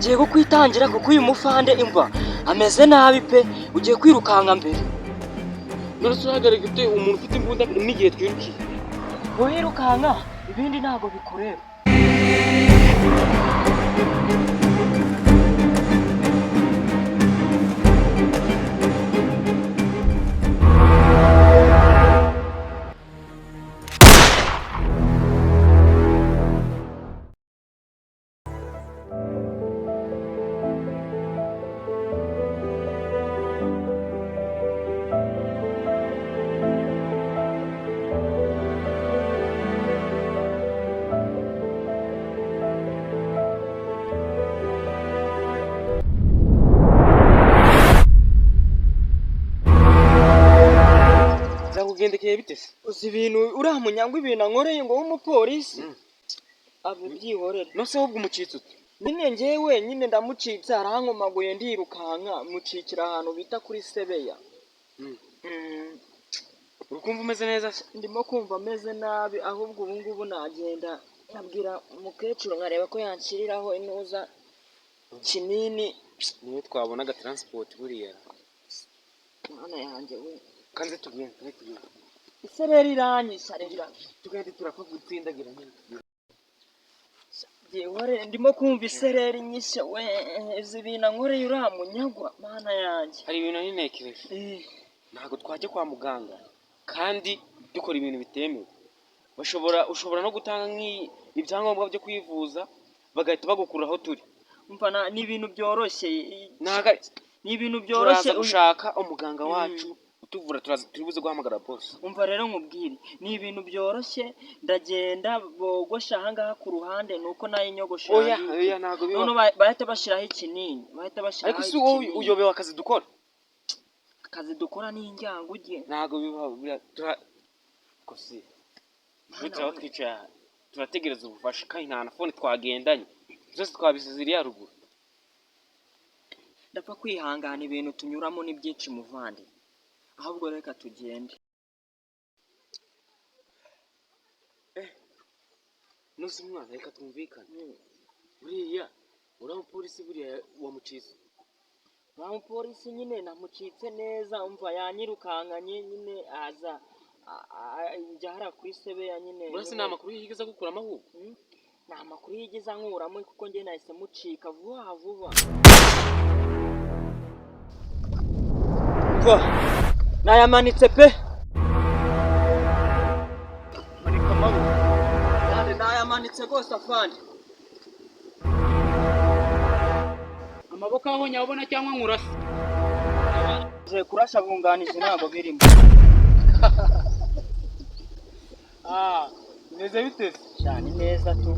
ngiye kukwitangira kuko uyu mufande imva ameze nabi pe, ugiye kwirukanka mbere. none uhagarika ute umuntu ufite imbunda n'igihe twirukiye? Wirukanka ibindi ntago bikureba. Ugendekeye bite se? Uzi ibintu uriya munyangwa ibintu ankoreye ngo w'umupolisi abyihorere. No se ahubwo umucitse ute? Nyine njyewe nyine ndamucitse arankomaguye ndirukanka mucikira ahantu bita kuri Sebeya. Uri kumva umeze neza se? Ndimo kumva ameze nabi, ahubwo ubu ngubu nagenda nkabwira umukecuru nkareba ko yanshyiriraho intuza kinini. Niwe twabonaga transport buriya. Mwana yanjye we. Kanze tugende. Isereri iranyisha rero. Tugende turapfa gutsindagira nyine. Yewe ndimo kumva isereri nyishe we, izi bintu ankoreye uriya munyagwa mana yanjye. Hari ibintu ninekereje. Ntabwo twajya kwa muganga kandi dukora ibintu bitemewe. Ushobora no gutanga ibyangombwa byo kwivuza bagahita bagukura aho turi. Umva ni ibintu byoroshye. Ni ibintu byoroshye gushaka umuganga wacu utuvura, turibuze guhamagara boss. Umva rero nkubwire, ni ibintu byoroshye, ndagenda bogosha ahangaha ku ruhande nuko nayo inyogosho. Oya ntago biba. None bahita bashiraho ikinini, ariko si wowe uyobewe akazi dukora. Akazi dukora ni injyango ugiye. Ntago biba kosi. Bitwa twicara turategereza ubufasha kandi nta na phone twagendanye. Byose twabisize iriya ruguru. Ndapfa kwihangana ibintu tunyuramo ni byinshi muvandi. Ahubwo reka tugende. Nusi mwana reka twumvikane. Buriya uramupolisi buriya wamucitse. Uramupolisi nyine namucitse neza, umva yanyirukankanye nyine aza njyara kuri Sebeya nyine. Urase nta makuru yigeze gukuramo ahubwo? Nta makuru yigeze ankuramo kuko njye nahise mucika vuba. Nayamanitse pe. Marika amaboko. Nayamanitse rwose afande. Amaboko aho nyabona cyangwa nkurasa? Je kurasha bunganije ntago birimo. Neze bite? Cyane neza tu.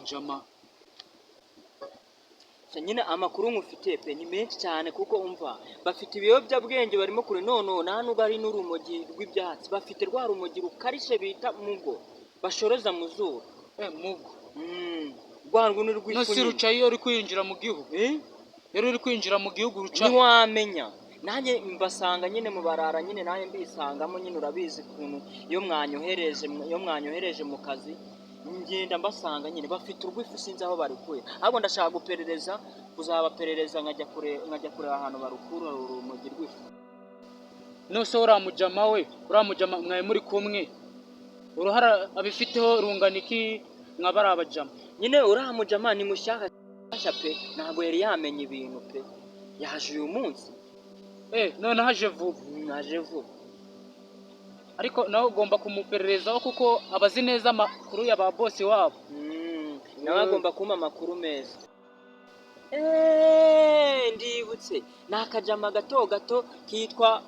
Jama. Nyine amakuru nkufitiye pe ni menshi cyane kuko umva bafite ibiyobyabwenge barimo kure none nta nubwo ari n'urumogi rw'ibyatsi, bafite rwa rumogi rukarishe bita mugo bashoreza mu zuba. Mugo. Rwangu ni rw'ifu. Nasi ruca iyo uri kwinjira mu gihugu. Yari uri kwinjira mu gihugu ruca. Ntiwamenya. Nanjye mbasanga nyine mu barara nyine nanjye mbisangamo nyine urabizi kuntu iyo mwanyohereje mu kazi ngenda mbasanga nyine bafite urwifu sinzi aho barikuye. Ahubwo ndashaka guperereza kuzabaperereza nkajya kure ahantu barukura urumogi rwifu. Nose uramujama we uramujama mwaye muri kumwe uruhara abifiteho runganiki mwabara abajama. Nyine uramujama ni mushaka pe ntago yari yamenye ibintu pe, yaje uyu munsi. None haje vuba. Ariko nawe ugomba kumupererezaho kuko abazi neza amakuru ya ba boss wabo. Nawe agomba kuma amakuru meza. Ndibutse nakajama gato kitwa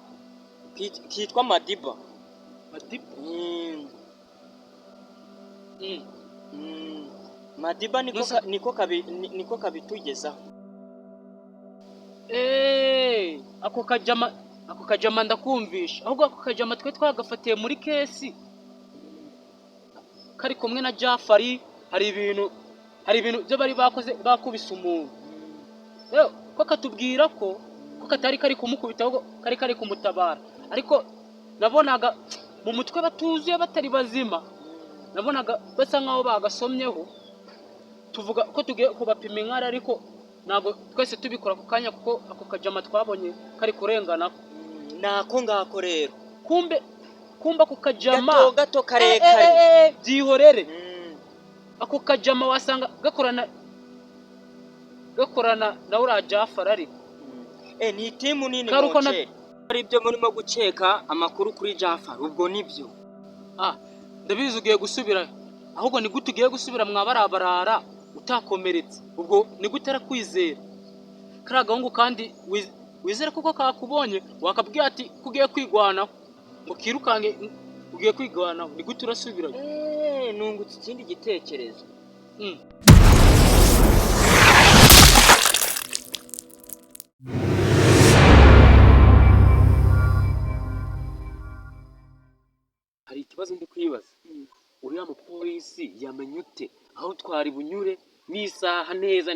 Madiba. Mm, Madiba niko kabitugezaho. Ako kajama ndakumvisha, ahubwo ako kajama twe twagafatiye muri kesi kari kumwe na Jafari. Hari ibintu byo bari bakoze bakubise umuntu, rero ko katubwira ko katari kari kumukubita, ahubwo kari kumutabara. Ariko nabonaga mu mutwe batuzuye batari bazima, nabonaga basa nkaho bagasomyeho. Tuvuga ko tugiye kubapima inkari, ariko ntabwo twese tubikora ku kanya, kuko ako kajama twabonye kari kurengana. Nako ngako rero. Kumbe ako kajama gato karekare. Byihorere. Ako kajama wasanga gakorana na uriya Jafari ariko. Ni timu nini muce. Ari byo murimo guceka amakuru kuri Jafari, ubwo nibyo. Ndabizi ugiye gusubira, ahubwo ni gute ugiye gusubira mwabarabarara utakomeretse? Ubwo ni gute arakwizera kariya gahungu? Kandi wizere kuko kakubonye wakabwira ati kugiye kwigwanaho, ngo kirukange ugiye kwigwanaho. Ni gute urasubirayo? Nungutse ikindi gitekerezo. Hari ikibazo ndi kwibaza. Uriya mupolisi yamenye ute aho twari bunyure n'isaha neza?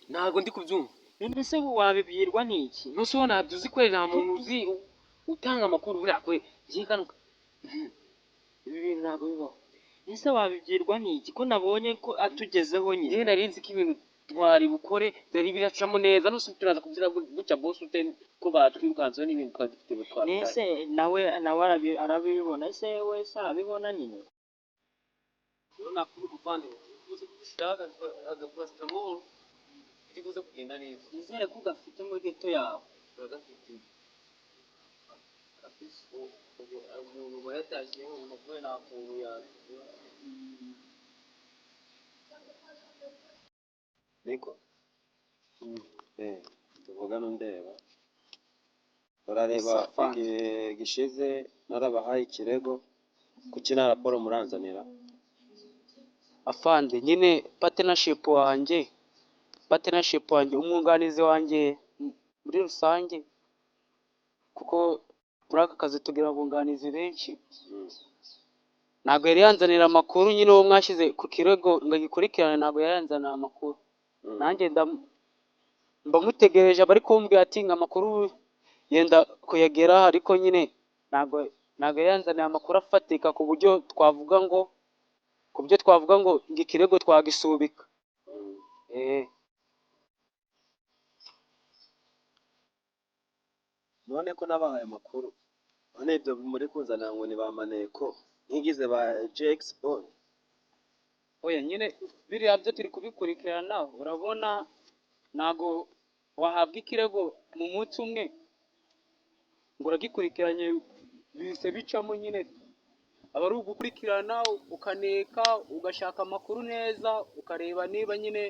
Ntago ndi kubyumva. None se wabibwirwa n'iki? Nose ubona ntabyo uzi kweri, nta muntu uzi utanga amakuru buriya kwe. Ibi bintu ntabwo bibaho. Ese wabibwirwa n'iki ko nabonye ko atugezeho nyine? Njye nari nzi ko ibintu twari bukore byari biracamo neza. Nose turaza kubyira gutya boss ute ko batwirukanzeho n'ibintu twari dufite bitwara. Nese nawe arabibona. Ese wese arabibona nyine? Nakuru kupande ushaka agaprastamol ikuze kugenda neza. Nizere ko gafite muri geto yawe. Uragafite kabisa. Umuntu bayatashye umugore nakuntu yawe. Niko tuvugana ndeba, urareba igihe gishize narabahaye ikirego, kuki nta raporo muranzanira? Afande, nyine partnership wanjye umwunganizi wanjye muri rusange, kuko muri aka kazi tugira abunganizi benshi. Ntabwo yari yanzanira amakuru, nyine uwo mwashyize ku kirego ngo agikurikirane ntabwo yari yanzanira amakuru. Nanjye mba mutegereje, abari kumbwira ati ngo amakuru yenda kuyagera, ariko nyine ntabwo yari yanzanira amakuru afatika ku buryo twavuga ngo ikirego twagisubika. None ko nabahaye amakuru, none ibyo muri kuzanira ngo ni ba maneko ntigize ba J-Export? Oya, nyine biriya byo turi kubikurikirana. Urabona ntabwo wahabwa ikirego mu munsi umwe ngo uragikurikiranye bise bicamo. Nyine aba ari ugukurikirana, ukaneka, ugashaka amakuru neza, ukareba niba nyine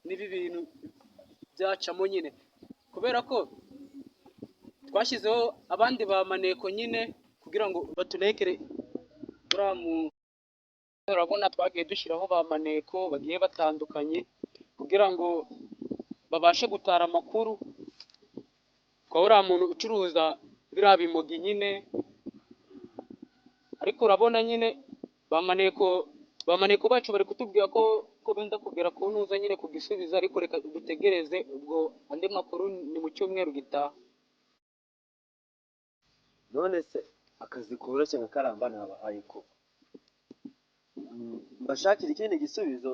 n'ibi bintu byacamo nyine, kubera ko twashyizeho abandi ba maneko nyine kugira ngo batunekere uriya muntu. Urabona twagiye dushyiraho ba maneko bagiye batandukanye kugira ngo babashe gutara amakuru kwa uriya muntu ucuruza biriya bimogi nyine. Ariko urabona nyine ba maneko bacu bari kutubwira ko benda kugera ku ntuza nyine ku gisubizo, ariko reka dutegereze, ubwo andi makuru ni mu cyumweru gitaha. None se akazi koroshye nka karamba nabahaye ko mbashakira ikindi gisubizo,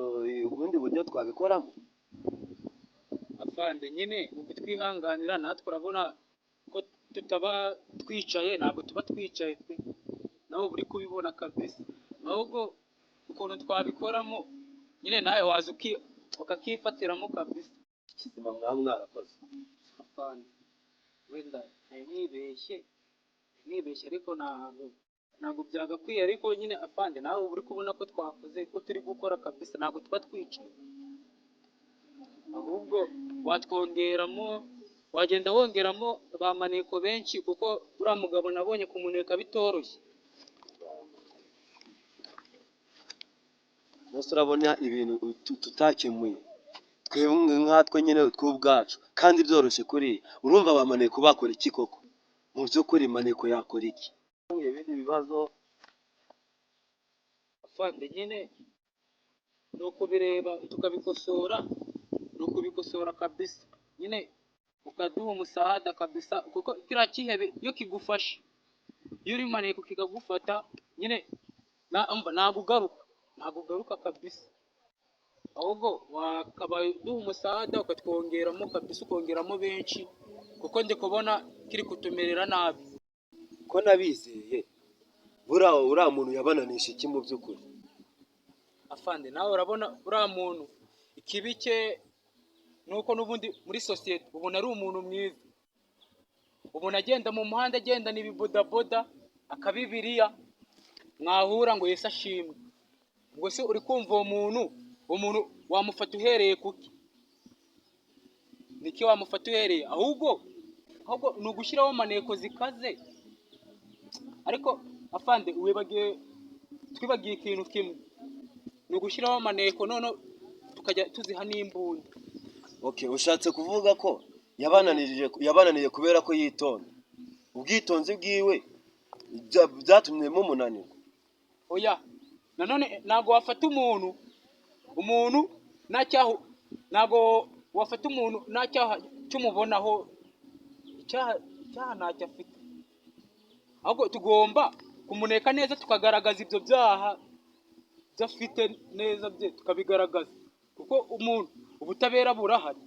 ubundi buryo twabikoramo? Afande, nyine ubitwihanganira, natwe urabona ko tutaba twicaye, ntabwo tuba twicaye twe, nawe uri kubibona kabisa. Ahubwo ukuntu twabikoramo nyine nawe waza ukakifatiramo kabisa. Kizima mwarakoze. Afande, wenda nibeshye ariko ntabwo byagakwiye. Ariko nyine afande, nawe uri kubona ko twakoze, ko turi gukora kabisa, ntabwo tuba twicaye. Ahubwo wagenda wongeramo ba maneko benshi, kuko uriya mugabo nabonye kumuneka bitoroshye. Nose urabona ibintu tutakemuye twebwe nkatwe nyine tw'ubwacu kandi byoroshye kuri urumva bamaneko bakora iki koko mu by'ukuri maneko yakora iki ibindi bibazo afande nyine ni ukubireba tukabikosora, ni ukubikosora kabisa nyine ukaduha umusahada kabisa, kuko kiriya kihebe iyo kigufashe, iyo uri maneko kikagufata nyine ntabwo ugaruka kabisa, ahubwo wakabaye uduha umusahada ukatwongeramo kabisa, ukongeramo benshi, kuko ndi kubona kiri kutumerera nabi. ko nabizeye uriya muntu yabananisha iki mu by'ukuri? Afande nawe urabona uriya muntu ikibi cye nuko n'ubundi muri sosiyete ubona ari umuntu mwiza, ubona agenda mu muhanda agendana ibibodaboda akabibiriya, mwahura ngo Yesu ashimwe. Ubwo se uri kumva uwo muntu wamufata uhereye kuki? Niki wamufata uhereye? Ahubwo ni ugushyiraho maneko zikaze. Ariko afande twibagiye ikintu kimwe, ni ugushyiraho maneko none tukajya tuziha n'imbunda. Okay, ushatse kuvuga ko yabananiye kubera ko yitonda, ubwitonzi bwiwe byatumye mumunanirwa? Oya, nanone ntago wafata umuntu nta cyaha cyumubonaho, icyaha ntacyo afite, ahubwo tugomba kumuneka neza tukagaragaza ibyo byaha byafite neza bye tukabigaragaza, kuko ubutabera burahari.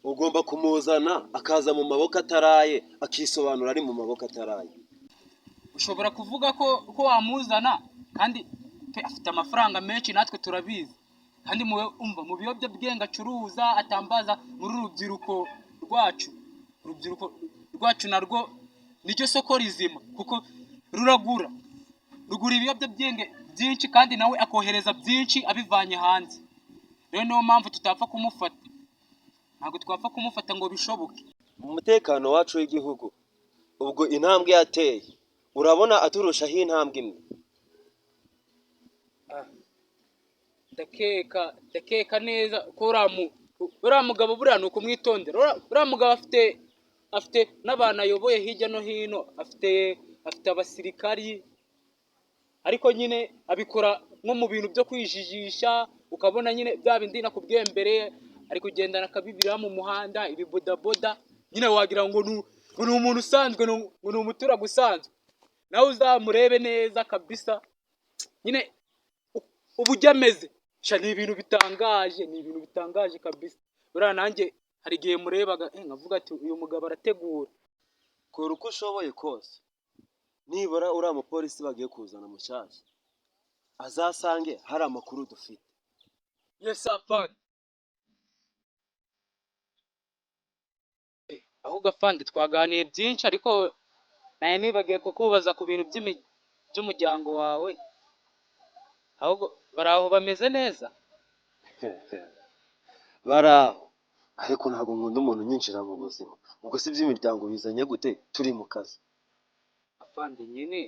Ugomba kumuzana akaza mu maboko ataraye, akisobanura ari mu maboko ataraye. Ushobora kuvuga ko wamuzana kandi afite amafaranga menshi, natwe turabizi, kandi mu biyobyabwenge acuruza atambaza muri urubyiruko rwacu narwo niryo soko rizima, kuko rugura ibiyobyabwenge byinshi kandi nawe akohereza byinshi abivanye hanze. Rero niyo mpamvu tutapfa kumufata, ntabwo twapfa kumufata ngo bishoboke. Umutekano wacu w'igihugu ubwo intambwe yateye urabona aturushaho intambwe imwe? ndakeka neza ko uriya mugabo buriya ni ukumwitondera. Uriya mugabo afite n'abantu ayoboye hirya no hino, afite abasirikari, ariko nyine abikora nko mu bintu byo kwijijisha, ukabona nyine bya bindi nakubwiye mbere, ari kugendana akabibirira mu muhanda, ibibodaboda, nyine wagira ngo ni umuntu usanzwe, ngo ni umuturage usanzwe. Nawe uzamurebe neza kabisa, nyine ubujya ameze ni ibintu bitangaje kabisa. Buriya nanjye hari igihe murebaga nkavuga ati uyu mugabo arategura. Kora uko ushoboye kose, nibura uriya mupolisi bagiye kuzana mushyashya azasange hari amakuru dufite. Yes afande. Ahubwo afande twaganiye byinshi, ariko naye nibagiye kukubaza ku bintu by'umuryango wawe. Ahubwo baraho bameze neza? Baraho, ariko ntabwo nkunda umuntu unyinjira mu buzima. Ubwo si iby'imiryango bizanye gute turi mu kazi? Afande nyine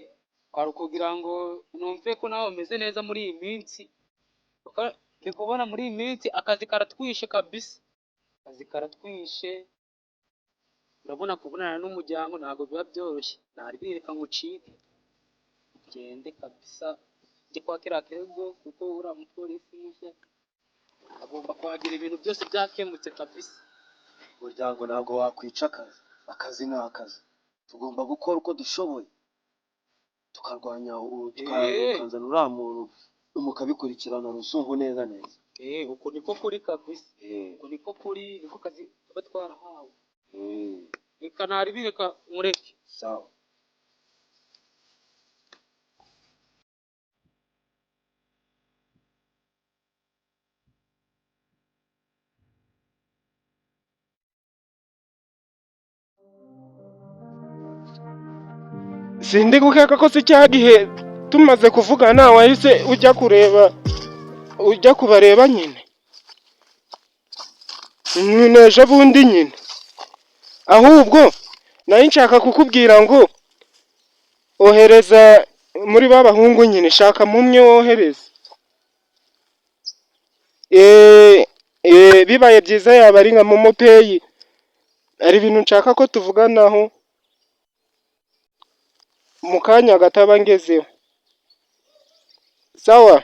kwari kugira ngo numve ko nawe umeze neza muri iyi minsi, ndi kubona muri iyi minsi akazi karatwishe kabisa, akazi karatwishe. Urabona kubonana n'umuryango ntabwo biba byoroshye. Reka ngucike gende kabisa njye kwa kiriya kirego, kuko uriya mupolisi mushya agomba kuhagira ibintu byose byakemutse kabisa. Umuryango ntabwo wakwica akazi ni akazi. Tugomba gukora uko dushoboye tukarwanya tukazana uriya muntu mukabikurikirana ruzungu neza. Uko niko kuri kabisa, uko niko kuri, niko kazi tuba twarahawe. Reka reka mureke. Sawa. Sindi gukeka ko si cya gihe tumaze kuvugana wahise ujya kubareba nyine ejo bundi nyine. Ahubwo nari nshaka kukubwira ngo ohereza muri ba bahungu nyine, shaka mumye wohereza. bibaye byiza yaba ari nka momo peyi, hari ibintu nshaka ko tuvuganaho mu kanya gataba ngezeho. Sawa.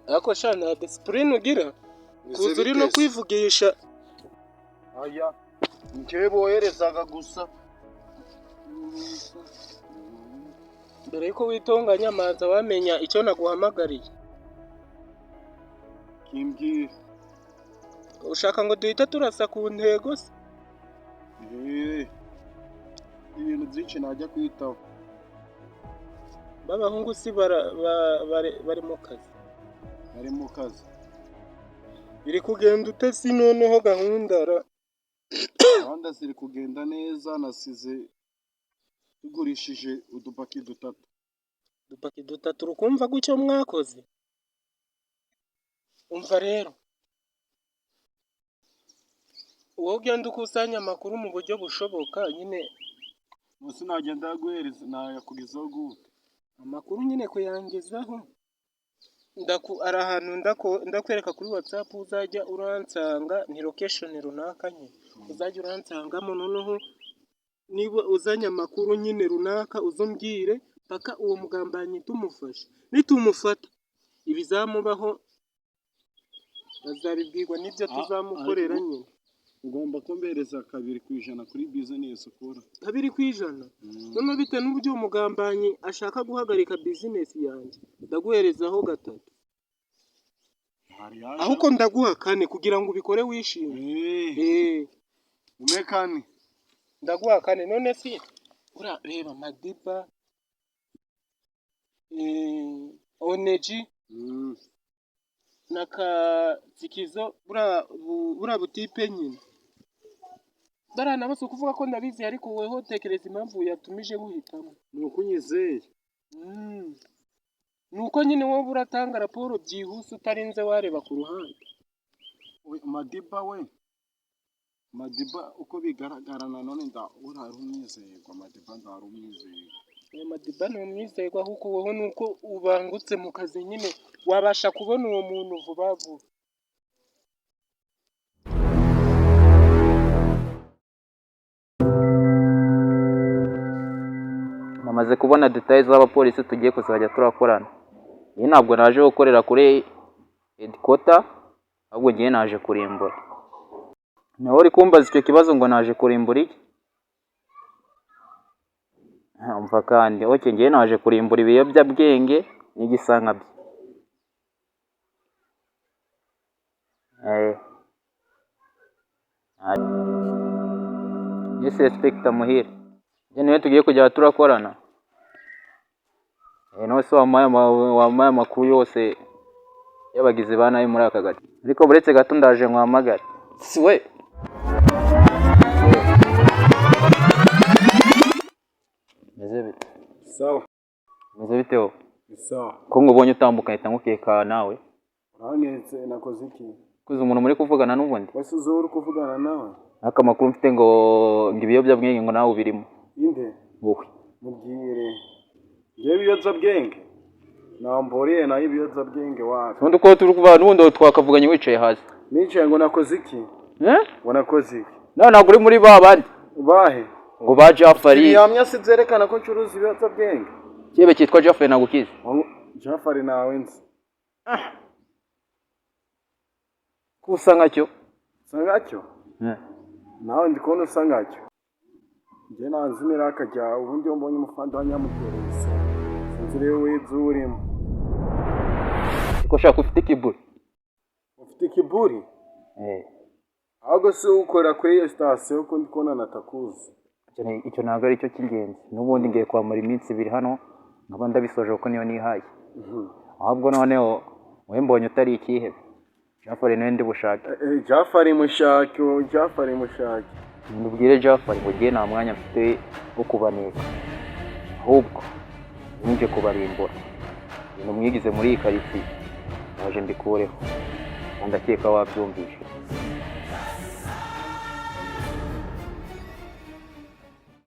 Ariko sha nta disipurine ugira, kuza uri no kwivugisha. Aya, njyewe boherezaga gusa. Mbere yuko witonganya manza wamenya icyo naguhamagariye. Kimbwira. Ushaka ngo duhita turasa ku ntego se? Ibintu byinshi najya kwitaho. B'abahungu si bari mu kazi. Bari mu kazi. Biri kugenda utasi noneho gahundara. Gahunda ziri kugenda neza, nasize tugurishije udupaki dutatu. Udupaki dutatu urukumva gucyo mwakoze? Umva rero, wowe ugenda ukusanya amakuru mu buryo bushoboka nyine. Musi nagenda yaguhereza nayakugezaho gute? Amakuru nyine kuyangezaho. Ari ahantu ndakwereka kuri WhatsApp uzajya uransanga, ni location runaka nyine. Uzajya uransangamo noneho niba uzanye amakuru nyine runaka uzombwire paka uwo mugambanyi tumufashe. Nitumufata ibizamubaho bazabibwirwa n'ibyo tuzamukorera nyine. Ugomba kumbereza 2% kuri business ukora. 2%? None bite n'uburyo umugambanyi ashaka guhagarika business yanjye, ndaguherezaho 3. Ahubwo ndaguha 4 kugira ngo ubikore wishimye. Umekani. Ndaguha 4 none si urareba Madiba, Oneji, naka Zikizo bura butipe nyine. Barana bose kuvuga ko ndabizi ariko weho tekereza impamvu yatumije guhitamo. Nuko unyizeye. Nuko nyine wowe uratanga raporo byihuse utarinze wareba ku ruhande. Madiba uko bigaragara nanone urari umwizerwa. Madiba ndari umwizerwa. Madiba ni umwizerwa ahubwo wowe nuko ubangutse mu kazi nyine wabasha kubona uwo muntu vuba vuba. Namaze kubona details z'abapolisi tugiye kuzajya turakorana. Iyi ntabwo naje gukorera kuri headquarter, ahubwo ngiye naje kurimbura. Nawe uri kumbaza icyo kibazo ngo naje kurimbura iki? Umva kandi, ngiye naje kurimbura ibiyobyabwenge n'igisanga bye. Yes, Inspector Muhire. Niwe tugiye kujya turakorana. Nawe se wamaye amakuru yose y'abagizi ba nabi muri aka gace. Ariko buretse gato ndaje nkwamagare. Si we. Meze bite? Sawa. Meze bite ho? Sawa. Ko ngubonye utambuka ahita ngukeka nawe. Urangetse nakoze iki? Kuzi umuntu muri kuvugana n'ubundi. Wese uzuri kuvugana nawe? Aka makuru mfite ngo ibiyobyabwenge ngo nawe birimo. Inde? Wowe. Mubwire. Ngewe ibiyobyabwenge? Namboriye nayo ibiyobyabwenge wapi? Ubundi ko turi kuvana n'ubundi twakavuganye wicaye hasi. Nicaye ngo nakoze iki? Ngo nakoze iki? Ntabwo uri muri ba bandi. Bahe? Ngo ba Jafari. Yamya sizerekana ko ncuruza ibiyobyabwenge. Kibe cyitwa Jafari nagukize. Jafari nawe nzi. Kusa nkacyo? Usa nkacyo? Nawe ndi kubona usa nkacyo. Njye nanzi niraka ryawe ubundi mbonye umufanda wa nyamutereza. Sinzi rero wizu urimo. Ko shaka ufite kiburi. Ufite kiburi? Ahubwo se ukora kuri iyo sitasiyo ko ndi kubona natakuzi. Icyo ntabwo ari cyo cy'ingenzi. N'ubundi ngiye kwamara iminsi 2 hano nkaba ndabisoje kuko niyo nihaye. Ahubwo noneho wowe mbonye utari ikihebe. Jafari nawe ndi bushake. Jafari mushake, Jafari mushake. Ndubwire Jafari ngo ngiye nta mwanya mfite wo kubaneka. Ahubwo nje kubarimbura. Ibintu mwigize muri iyi karitsiye naje mbikureho. Ndakeka wabyumvise.